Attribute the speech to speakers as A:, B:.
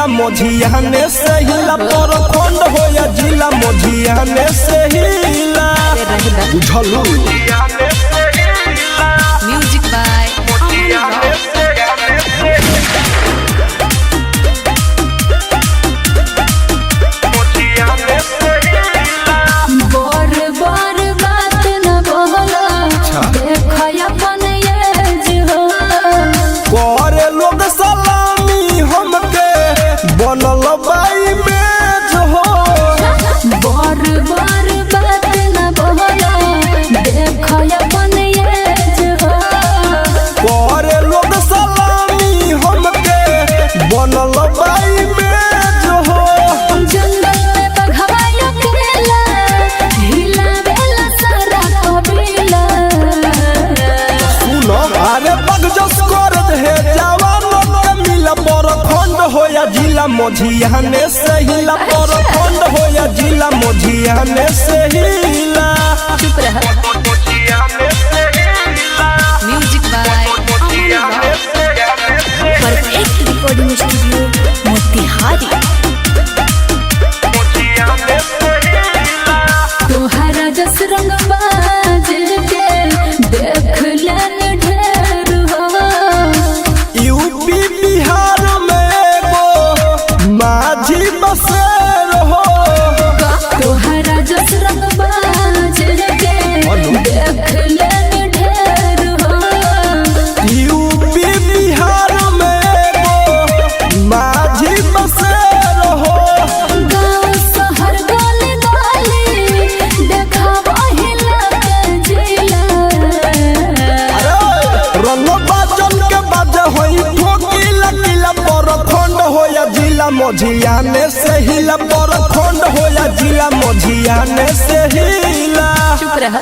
A: जिला मोझियाने से हिला प्रखंड हो या जिला मोझियाने से हिला बुझलू।
B: म्यूजिक बाय
A: बनल बाई में जो हो
C: बार बार बात न बोला देखो अपन ये जो
A: करे लोग सलामी हमके बनल बाई में जो हो
C: जंगल में बघाया केला हिला बेला सारा कबीला
A: सुनो अरे बग जस कर दे जवान के मिला प्रखंड हो या जिला मोझियाने से हिला प्रखंड हो या जिला मोझियाने से हिला।
B: चुप रह। Music by perfect recording studio Motihari.
C: तोहरा जस रंग बाज के देख लेन ढेर हो
A: यूपी बिहार में वो माझी बसेर हो
C: तोहरा जस रंग बाज के देख लेन ढेर हो
A: यूपी बिहार में वो माझी बसेर हो
C: गाँव शहर गली गली देखावा हिला के जिला
A: रंग बाजन के बाजे होई ठोकी लकीला प्रखंड हो या जिला मोझियाने से हिला प्रखंड हो या जिला मोझियाने से हिला।
B: चुप रह।